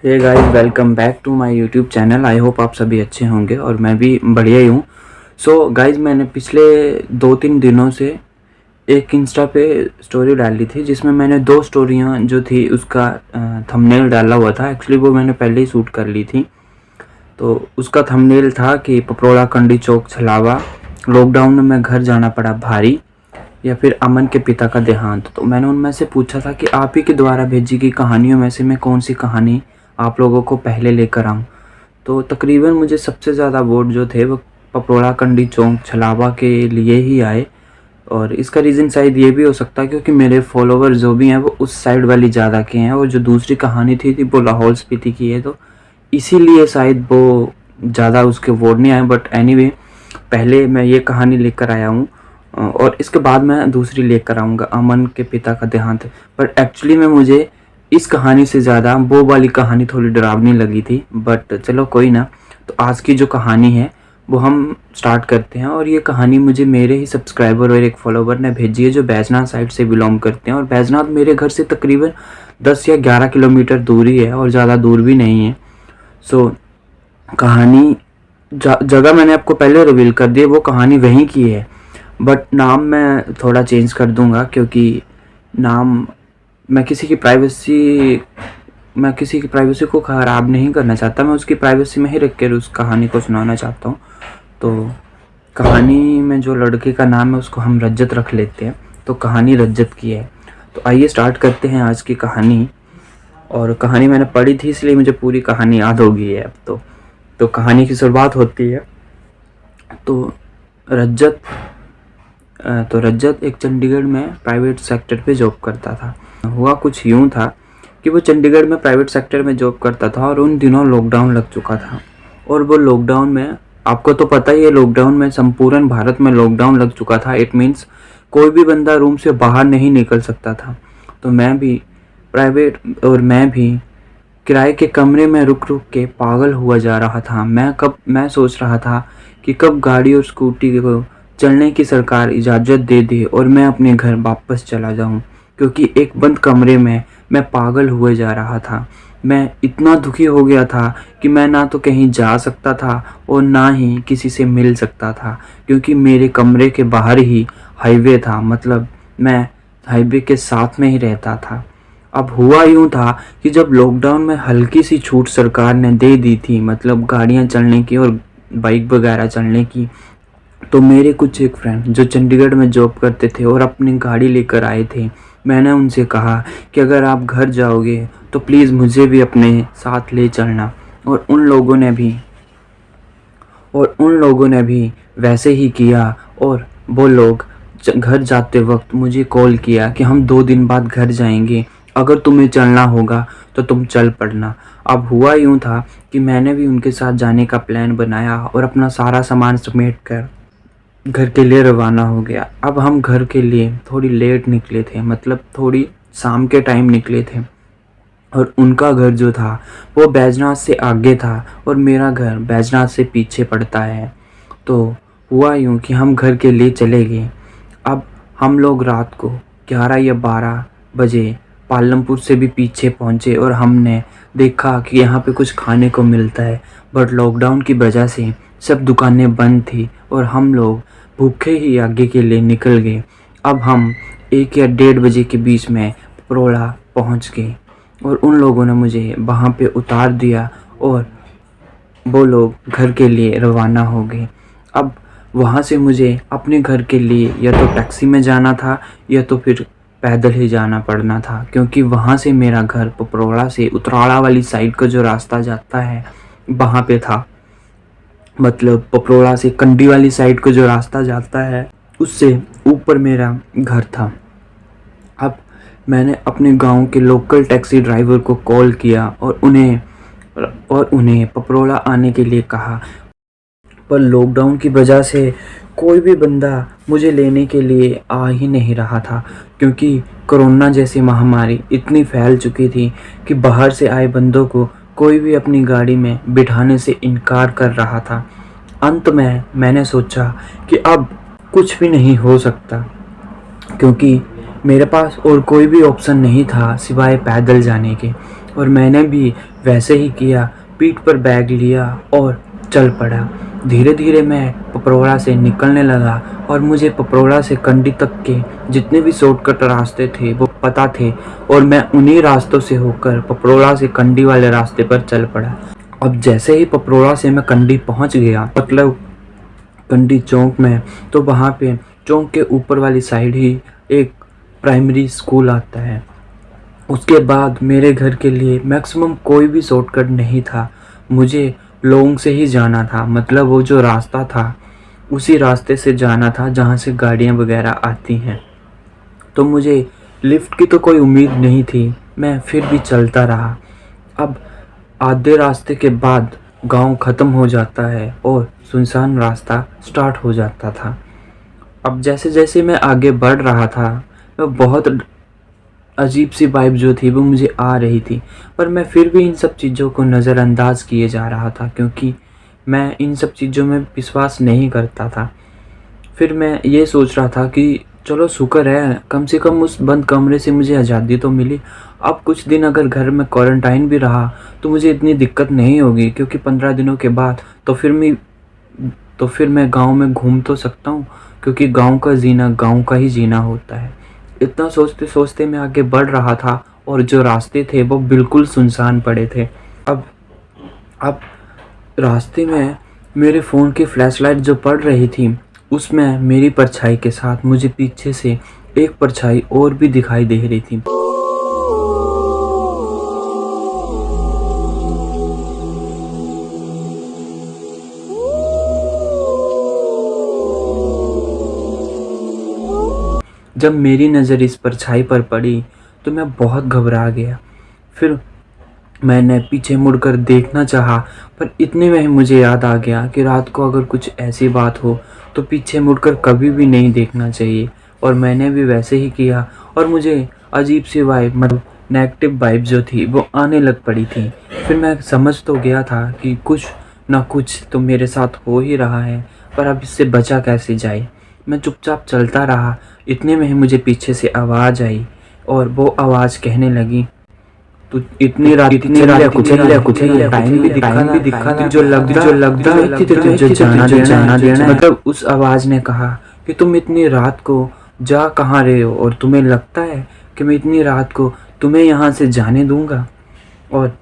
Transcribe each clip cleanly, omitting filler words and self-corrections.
Hey guys, welcome back to my YouTube channel. I hope आप सभी अच्छे होंगे और मैं भी बढ़िया ही हूँ। सो गाइस, मैंने पिछले 2-3 दिनों से एक इंस्टा पे स्टोरी डाली थी जिसमें मैंने 2 स्टोरियाँ जो थी उसका थंबनेल डाला हुआ था। एक्चुअली वो मैंने पहले ही शूट कर ली थी। तो उसका थंबनेल था कि पपरोड़ा कंडी चौक छलावा, लॉकडाउन में मैं घर जाना पड़ा भारी, या फिर अमन के पिता का देहांत। तो मैंने उनमें से पूछा था कि आप ही के द्वारा भेजी गई कहानियों में से मैं कौन सी कहानी आप लोगों को पहले लेकर आऊँ। तो तकरीबन मुझे सबसे ज़्यादा वोट जो थे वो पपरोड़ा कंडी चौक छलावा के लिए ही आए। और इसका रीज़न शायद ये भी हो सकता है क्योंकि मेरे फॉलोवर जो भी हैं वो उस साइड वाली ज़्यादा के हैं, और जो दूसरी कहानी थी वो लाहौल स्पीति की है, तो इसीलिए शायद वो ज़्यादा उसके वोट नहीं आए। बट एनीवे, पहले मैं ये कहानी लेकर आया हूँ और इसके बाद मैं दूसरी लेकर आऊँगा, अमन के पिता का देहांत। बट एक्चुअली में मुझे इस कहानी से ज़्यादा वो वाली कहानी थोड़ी डरावनी लगी थी। बट चलो कोई ना। तो आज की जो कहानी है वो हम स्टार्ट करते हैं। और ये कहानी मुझे मेरे ही सब्सक्राइबर और एक फॉलोवर ने भेजी है जो बैजनाथ साइड से बिलोंग करते हैं। और बैजनाथ मेरे घर से तकरीबन 10 या 11 किलोमीटर दूरी है और ज़्यादा दूर भी नहीं है। सो कहानी जगह मैंने आपको पहले रिवील कर दी, वो कहानी वहीं की है। बट नाम मैं थोड़ा चेंज कर दूंगा क्योंकि नाम मैं किसी की प्राइवेसी को ख़राब नहीं करना चाहता। मैं उसकी प्राइवेसी में ही रख कर उस कहानी को सुनाना चाहता हूँ। तो कहानी में जो लड़के का नाम है उसको हम रज्जत रख लेते हैं। तो कहानी रज्जत की है। तो आइए स्टार्ट करते हैं आज की कहानी। और कहानी मैंने पढ़ी थी इसलिए मुझे पूरी कहानी याद हो गई है अब तो कहानी की शुरुआत होती है। तो रज्जत एक चंडीगढ़ में प्राइवेट सेक्टर पे जॉब करता था। हुआ कुछ यूँ था कि वो चंडीगढ़ में प्राइवेट सेक्टर में जॉब करता था और उन दिनों लॉकडाउन लग चुका था। और वो लॉकडाउन में, आपको तो पता ही है, लॉकडाउन में संपूर्ण भारत में लॉकडाउन लग चुका था। इट मीन्स कोई भी बंदा रूम से बाहर नहीं निकल सकता था। तो मैं भी किराए के कमरे में रुक के पागल हुआ जा रहा था। मैं सोच रहा था कि कब गाड़ी और स्कूटी को चलने की सरकार इजाज़त दे दे और मैं अपने घर वापस चला जाऊं, क्योंकि एक बंद कमरे में मैं पागल हुए जा रहा था। मैं इतना दुखी हो गया था कि मैं ना तो कहीं जा सकता था और ना ही किसी से मिल सकता था, क्योंकि मेरे कमरे के बाहर ही हाईवे था। मतलब मैं हाईवे के साथ में ही रहता था। अब हुआ यूँ था कि जब लॉकडाउन में हल्की सी छूट सरकार ने दे दी थी, मतलब गाड़ियाँ चलने की और बाइक वगैरह चलने की, तो मेरे कुछ एक फ्रेंड जो चंडीगढ़ में जॉब करते थे और अपनी गाड़ी लेकर आए थे, मैंने उनसे कहा कि अगर आप घर जाओगे तो प्लीज़ मुझे भी अपने साथ ले चलना। और उन लोगों ने भी वैसे ही किया। और वो लोग घर जाते वक्त मुझे कॉल किया कि हम 2 दिन बाद घर जाएंगे, अगर तुम्हें चलना होगा तो तुम चल पड़ना। अब हुआ यूँ था कि मैंने भी उनके साथ जाने का प्लान बनाया और अपना सारा सामान समेट कर घर के लिए रवाना हो गया। अब हम घर के लिए थोड़ी लेट निकले थे, मतलब थोड़ी शाम के टाइम निकले थे। और उनका घर जो था वो बैजनाथ से आगे था और मेरा घर बैजनाथ से पीछे पड़ता है। तो हुआ यूँ कि हम घर के लिए चले गए। अब हम लोग रात को 11 या 12 बजे पालमपुर से भी पीछे पहुँचे और हमने देखा कि यहाँ पे कुछ खाने को मिलता है। बट लॉकडाउन की वजह से सब दुकानें बंद थी और हम लोग भूखे ही आगे के लिए निकल गए। अब हम 1 या 1:30 बजे के बीच में परोड़ा पहुँच गए और उन लोगों ने मुझे वहाँ पे उतार दिया और वो लोग घर के लिए रवाना हो गए। अब वहाँ से मुझे अपने घर के लिए या तो टैक्सी में जाना था या तो फिर पैदल ही जाना पड़ना था, क्योंकि वहाँ से मेरा घर पपरोड़ा से उतराड़ा वाली साइड का जो रास्ता जाता है वहाँ पे था। मतलब पपरोड़ा से कंडी वाली साइड को जो रास्ता जाता है उससे ऊपर मेरा घर था। अब मैंने अपने गांव के लोकल टैक्सी ड्राइवर को कॉल किया और उन्हें पपरोड़ा आने के लिए कहा। पर लॉकडाउन की वजह से कोई भी बंदा मुझे लेने के लिए आ ही नहीं रहा था, क्योंकि कोरोना जैसी महामारी इतनी फैल चुकी थी कि बाहर से आए बंदों को कोई भी अपनी गाड़ी में बिठाने से इनकार कर रहा था। अंत में मैंने सोचा कि अब कुछ भी नहीं हो सकता, क्योंकि मेरे पास और कोई भी ऑप्शन नहीं था सिवाय पैदल जाने के। और मैंने भी वैसे ही किया, पीठ पर बैग लिया और चल पड़ा। धीरे धीरे मैं पपरोड़ा से निकलने लगा और मुझे पपरोड़ा से कंडी तक के जितने भी शॉर्टकट रास्ते थे वो पता थे और मैं उन्हीं रास्तों से होकर पपरोड़ा से कंडी वाले रास्ते पर चल पड़ा। अब जैसे ही पपरोड़ा से मैं कंडी पहुंच गया, मतलब कंडी चौक में, तो वहाँ पे चौक के ऊपर वाली साइड ही एक प्राइमरी स्कूल आता है। उसके बाद मेरे घर के लिए मैक्सिमम कोई भी शॉर्टकट नहीं था, मुझे लॉन्ग से ही जाना था, मतलब वो जो रास्ता था उसी रास्ते से जाना था जहाँ से गाड़ियाँ वगैरह आती हैं। तो मुझे लिफ्ट की तो कोई उम्मीद नहीं थी, मैं फिर भी चलता रहा। अब आधे रास्ते के बाद गांव ख़त्म हो जाता है और सुनसान रास्ता स्टार्ट हो जाता था। अब जैसे जैसे मैं आगे बढ़ रहा था, मैं बहुत अजीब सी वाइब जो थी वो मुझे आ रही थी, पर मैं फिर भी इन सब चीज़ों को नज़रअंदाज किए जा रहा था क्योंकि मैं इन सब चीज़ों में विश्वास नहीं करता था। फिर मैं ये सोच रहा था कि चलो शुक्र है, कम से कम उस बंद कमरे से मुझे आज़ादी तो मिली। अब कुछ दिन अगर घर में क्वारंटाइन भी रहा तो मुझे इतनी दिक्कत नहीं होगी, क्योंकि 15 दिनों के बाद तो फिर मैं गांव में घूम तो सकता हूँ, क्योंकि गांव का जीना गांव का ही जीना होता है। इतना सोचते सोचते मैं आगे बढ़ रहा था और जो रास्ते थे वो बिल्कुल सुनसान पड़े थे। अब रास्ते में मेरे फ़ोन की फ्लैशलाइट जो पड़ रही थी उसमें मेरी परछाई के साथ मुझे पीछे से एक परछाई और भी दिखाई दे रही थी। जब मेरी नज़र इस परछाई पर पड़ी तो मैं बहुत घबरा गया। फिर मैंने पीछे मुड़कर देखना चाहा, पर इतने में ही मुझे याद आ गया कि रात को अगर कुछ ऐसी बात हो तो पीछे मुड़कर कभी भी नहीं देखना चाहिए, और मैंने भी वैसे ही किया। और मुझे अजीब सी वाइब, मतलब नेगेटिव वाइब जो थी वो आने लग पड़ी थी। फिर मैं समझ तो गया था कि कुछ ना कुछ तो मेरे साथ हो ही रहा है, पर अब इससे बचा कैसे जाए। मैं चुपचाप चलता रहा। इतने में ही मुझे पीछे से आवाज़ आई और वो आवाज़ कहने लगी, तो इतनी रात कुछ टाइम भी दिखा था जो लगता है तुझे जाना देना है। मतलब उस आवाज़ ने कहा कि तुम इतनी रात को जा कहाँ रहे हो, और तुम्हें लगता है कि मैं इतनी रात को तुम्हें यहाँ से जाने दूंगा। और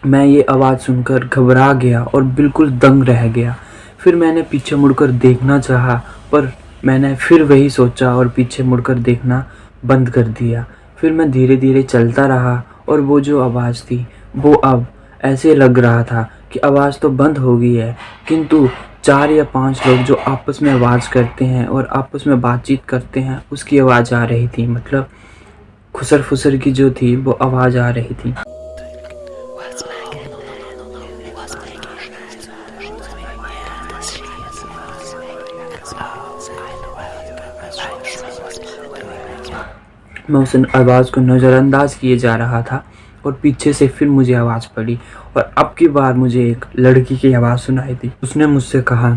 मैं ये आवाज़ सुनकर घबरा गया और बिल्कुल दंग रह गया। फिर मैंने पीछे मुड़कर देखना चाहा, पर मैंने फिर वही सोचा और पीछे मुड़कर देखना बंद कर दिया। फिर मैं धीरे धीरे चलता रहा और वो जो आवाज़ थी वो अब ऐसे लग रहा था कि आवाज़ तो बंद हो गई है, किंतु 4 या 5 लोग जो आपस में आवाज़ करते हैं और आपस में बातचीत करते हैं उसकी आवाज़ आ रही थी। मतलब खुसर फुसर की जो थी वो आवाज़ आ रही थी। मैं उस आवाज़ को नज़रअंदाज किए जा रहा था और पीछे से फिर मुझे आवाज़ पड़ी, और अब की बार मुझे एक लड़की की आवाज़ सुनाई दी। उसने मुझसे कहा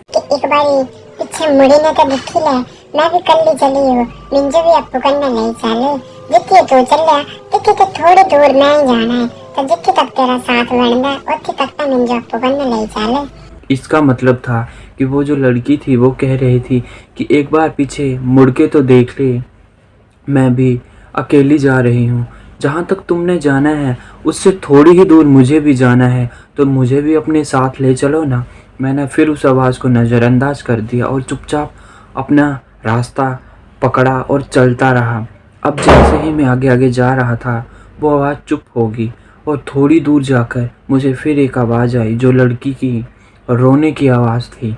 कि एक बारी पीछे मुड़ी न तो दिखी ले, मैं भी कल्ली चली हूँ, मिंजो भी आपको करना नहीं चाले, जितने तो चल रहा, जितने तो थोड़ी दूर नहीं जाना है, तो जितने तक तेरा साथ बनना उतने तक तो मिंजो आपको करना नहीं चाले। इसका मतलब था कि वो जो लड़की थी वो कह रही थी कि एक बार पीछे मुड़ के तो देख ले, मैं भी अकेली जा रही हूँ, जहाँ तक तुमने जाना है उससे थोड़ी ही दूर मुझे भी जाना है, तो मुझे भी अपने साथ ले चलो ना। मैंने फिर उस आवाज़ को नज़रअंदाज कर दिया और चुपचाप अपना रास्ता पकड़ा और चलता रहा। अब जैसे ही मैं आगे आगे जा रहा था वो आवाज़ चुप होगी और थोड़ी दूर जाकर मुझे फिर एक आवाज़ आई जो लड़की की रोने की आवाज़ थी।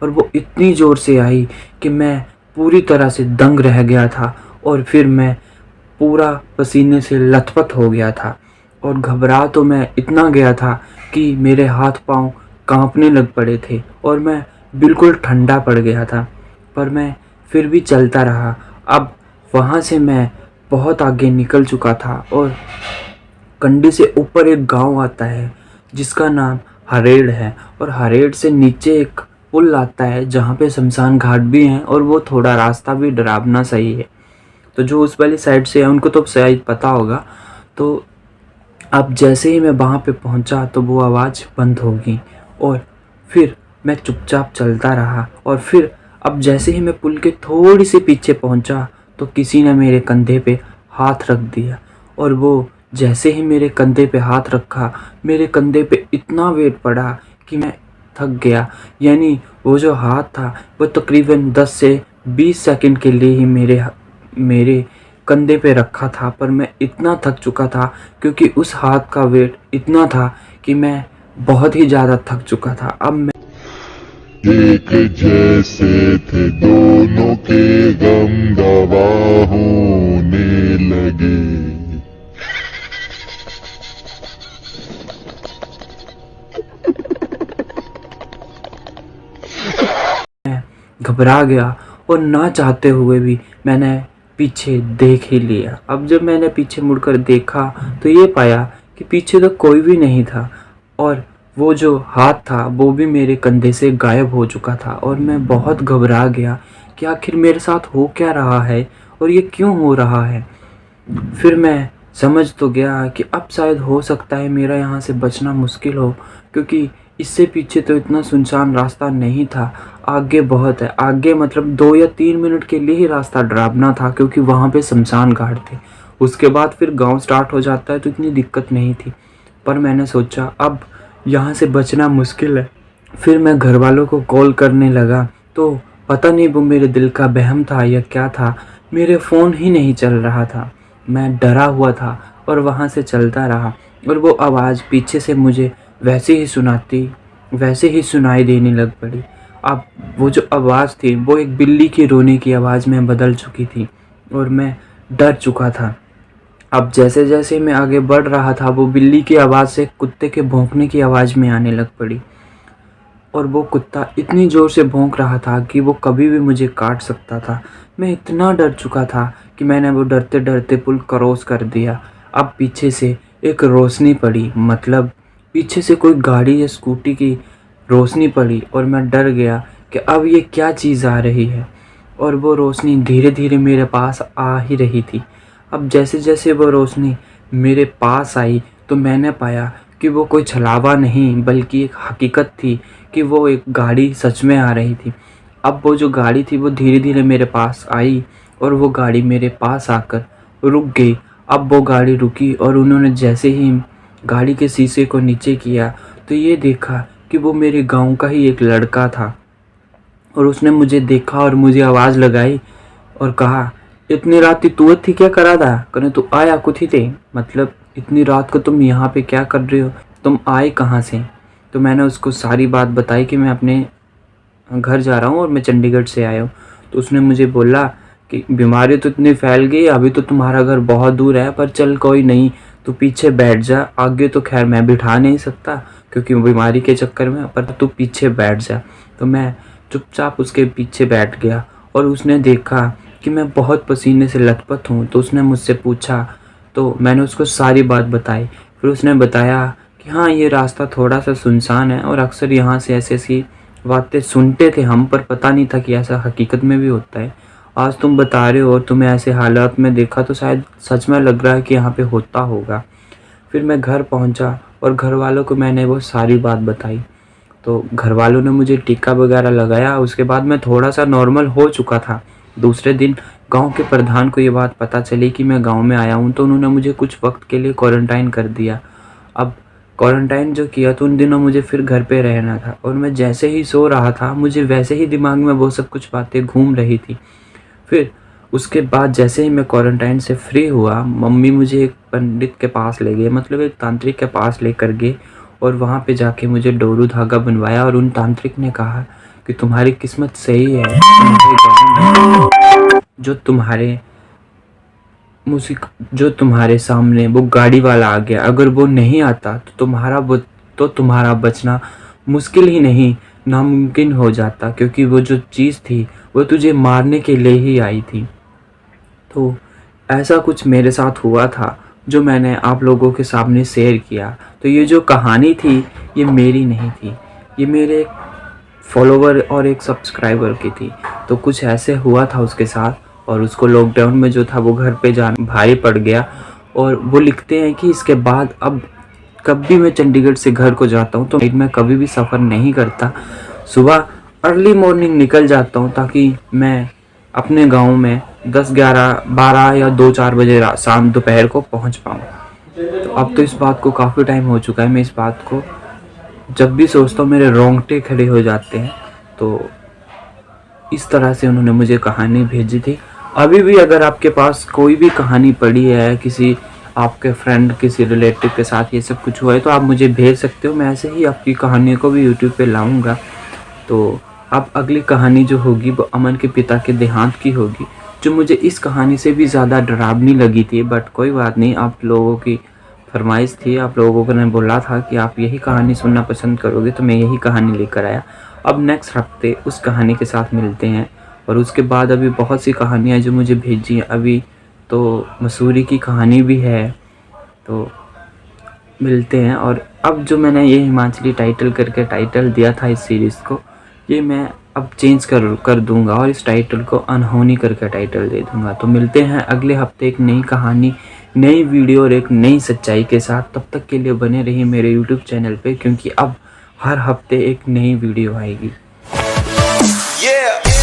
और वो इतनी ज़ोर से आई कि मैं पूरी तरह से दंग रह गया था, और फिर मैं पूरा पसीने से लथपथ हो गया था। और घबरा तो मैं इतना गया था कि मेरे हाथ पांव कांपने लग पड़े थे और मैं बिल्कुल ठंडा पड़ गया था, पर मैं फिर भी चलता रहा। अब वहाँ से मैं बहुत आगे निकल चुका था और कंडी से ऊपर एक गांव आता है जिसका नाम हरेड़ है, और हरेड़ से नीचे एक पुल आता है जहाँ पे शमशान घाट भी हैं और वो थोड़ा रास्ता भी डरावना सही है। तो जो उस वाली साइड से है उनको तो शायद पता होगा। तो अब जैसे ही मैं वहाँ पे पहुँचा तो वो आवाज़ बंद हो गई और फिर मैं चुपचाप चलता रहा। और फिर अब जैसे ही मैं पुल के थोड़ी सी पीछे पहुँचा तो किसी ने मेरे कंधे पे हाथ रख दिया। और वो जैसे ही मेरे कंधे पे हाथ रखा, मेरे कंधे पे इतना वेट पड़ा कि मैं थक गया। यानी वो जो हाथ था वो तकरीबन 10 से 20 सेकंड के लिए ही मेरे कंधे पे रखा था, पर मैं इतना थक चुका था क्योंकि उस हाथ का वेट इतना था कि मैं बहुत ही ज़्यादा थक चुका था। अब मैं एक जैसे थे दोनों के गम दवा होने लगे। घबरा गया और ना चाहते हुए भी मैंने पीछे देख ही लिया। अब जब मैंने पीछे मुड़कर देखा तो ये पाया कि पीछे तो कोई भी नहीं था और वो जो हाथ था वो भी मेरे कंधे से गायब हो चुका था। और मैं बहुत घबरा गया कि आखिर मेरे साथ हो क्या रहा है और ये क्यों हो रहा है। फिर मैं समझ तो गया कि अब शायद हो सकता है मेरा यहाँ से बचना मुश्किल हो, क्योंकि इससे पीछे तो इतना सुनसान रास्ता नहीं था। आगे बहुत है, आगे मतलब 2 या 3 मिनट के लिए ही रास्ता डरावना था क्योंकि वहाँ पे शमशान घाट थे। उसके बाद फिर गांव स्टार्ट हो जाता है तो इतनी दिक्कत नहीं थी। पर मैंने सोचा अब यहाँ से बचना मुश्किल है। फिर मैं घर वालों को कॉल करने लगा तो पता नहीं वो मेरे दिल का वहम था या क्या था, मेरे फ़ोन ही नहीं चल रहा था। मैं डरा हुआ था और वहाँ से चलता रहा और वो आवाज़ पीछे से मुझे वैसे ही सुनाई देने लग पड़ी। अब वो जो आवाज़ थी वो एक बिल्ली के रोने की आवाज़ में बदल चुकी थी और मैं डर चुका था। अब जैसे जैसे मैं आगे बढ़ रहा था वो बिल्ली की आवाज़ से कुत्ते के भौंकने की आवाज़ में आने लग पड़ी और वो कुत्ता इतनी ज़ोर से भौंक रहा था कि वो कभी भी मुझे काट सकता था। मैं इतना डर चुका था कि मैंने वो डरते डरते पुल क्रॉस कर दिया। अब पीछे से एक रोशनी पड़ी, मतलब पीछे से कोई गाड़ी या स्कूटी की रोशनी पड़ी और मैं डर गया कि अब ये क्या चीज़ आ रही है। और वो रोशनी धीरे धीरे मेरे पास आ ही रही थी। अब जैसे जैसे वो रोशनी मेरे पास आई तो मैंने पाया कि वो कोई छलावा नहीं बल्कि एक हकीकत थी कि वो एक गाड़ी सच में आ रही थी। अब वो जो गाड़ी थी वो धीरे धीरे मेरे पास आई और वो गाड़ी मेरे पास आकर रुक गई। अब वो गाड़ी रुकी और उन्होंने जैसे ही गाड़ी के शीशे को नीचे किया तो ये देखा कि वो मेरे गांव का ही एक लड़का था। और उसने मुझे देखा और मुझे आवाज़ लगाई और कहा, इतनी रात तू थी क्या करा था, कने तू आया कुछ ही थे, मतलब इतनी रात को तुम यहाँ पे क्या कर रहे हो, तुम आए कहाँ से। तो मैंने उसको सारी बात बताई कि मैं अपने घर जा रहा हूँ और मैं चंडीगढ़ से आया हूँ। तो उसने मुझे बोला कि बीमारी तो इतनी फैल गई, अभी तो तुम्हारा घर बहुत दूर है, पर चल कोई नहीं, तू पीछे बैठ जा, आगे तो खैर मैं बिठा नहीं सकता क्योंकि बीमारी के चक्कर में, पर तू पीछे बैठ जा। तो मैं चुपचाप उसके पीछे बैठ गया और उसने देखा कि मैं बहुत पसीने से लथपथ हूँ। तो उसने मुझसे पूछा तो मैंने उसको सारी बात बताई। फिर उसने बताया कि हाँ, ये रास्ता थोड़ा सा सुनसान है और अक्सर यहाँ से ऐसी ऐसी बातें सुनते थे हम, पर पता नहीं था कि ऐसा हकीकत में भी होता है। आज तुम बता रहे हो और तुम्हें ऐसे हालात में देखा तो शायद सच में लग रहा है कि यहाँ पे होता होगा। फिर मैं घर पहुँचा और घर वालों को मैंने वो सारी बात बताई। तो घर वालों ने मुझे टीका वगैरह लगाया। उसके बाद मैं थोड़ा सा नॉर्मल हो चुका था। दूसरे दिन गांव के प्रधान को ये बात पता चली कि मैं गांव में आया हूँ, तो उन्होंने मुझे कुछ वक्त के लिए क्वारंटाइन कर दिया। अब क्वारंटाइन जो किया तो उन दिनों मुझे फिर घर पे रहना था और मैं जैसे ही सो रहा था मुझे वैसे ही दिमाग में वो सब कुछ बातें घूम रही थी। फिर उसके बाद जैसे ही मैं क्वारंटाइन से फ्री हुआ, मम्मी मुझे एक पंडित के पास ले गए, मतलब एक तांत्रिक के पास लेकर गए और वहाँ पे जाके मुझे डोरू धागा बनवाया। और उन तांत्रिक ने कहा कि तुम्हारी किस्मत सही है, तुम्हारे गाँव में जो तुम्हारे सामने वो गाड़ी वाला आ गया, अगर वो नहीं आता तो तुम्हारा बचना मुश्किल ही नहीं नामुमकिन हो जाता, क्योंकि वो जो चीज़ थी वो तुझे मारने के लिए ही आई थी। तो ऐसा कुछ मेरे साथ हुआ था जो मैंने आप लोगों के सामने शेयर किया। तो ये जो कहानी थी ये मेरी नहीं थी, ये मेरे फॉलोवर और एक सब्सक्राइबर की थी। तो कुछ ऐसे हुआ था उसके साथ और उसको लॉकडाउन में जो था वो घर पे जाना भारी पड़ गया। और वो लिखते हैं कि इसके बाद अब कभी मैं चंडीगढ़ से घर को जाता हूँ तो मैं कभी भी सफ़र नहीं करता, सुबह अर्ली मॉर्निंग निकल जाता हूँ ताकि मैं अपने गांव में 10, 11, 12 या 2, 4 बजे शाम दोपहर को पहुँच पाऊँ। तो अब तो इस बात को काफ़ी टाइम हो चुका है, मैं इस बात को जब भी सोचता हूँ मेरे रोंगटे खड़े हो जाते हैं। तो इस तरह से उन्होंने मुझे कहानी भेजी थी। अभी भी अगर आपके पास कोई भी कहानी पड़ी है, किसी आपके फ्रेंड किसी रिलेटिव के साथ ये सब कुछ हुआ है तो आप मुझे भेज सकते हो। मैं ऐसे ही आपकी कहानियों को भी यूट्यूब पे लाऊंगा। तो अब अगली कहानी जो होगी वो अमन के पिता के देहांत की होगी, जो मुझे इस कहानी से भी ज़्यादा डरावनी लगी थी। बट कोई बात नहीं, आप लोगों की फरमाइश थी, आप लोगों को ने बोला था कि आप यही कहानी सुनना पसंद करोगे तो मैं यही कहानी लेकर आया। अब नेक्स्ट हफ्ते उस कहानी के साथ मिलते हैं। और उसके बाद अभी बहुत सी कहानियाँ जो मुझे भेजी हैं, अभी तो मसूरी की कहानी भी है, तो मिलते हैं। और अब जो मैंने ये हिमाचली टाइटल करके टाइटल दिया था इस सीरीज़ को, ये मैं अब चेंज कर दूंगा और इस टाइटल को अनहोनी करके टाइटल दे दूंगा। तो मिलते हैं अगले हफ्ते एक नई कहानी, नई वीडियो और एक नई सच्चाई के साथ। तब तक के लिए बने रहिए मेरे यूट्यूब चैनल पे, क्योंकि अब हर हफ्ते एक नई वीडियो आएगी। Yeah.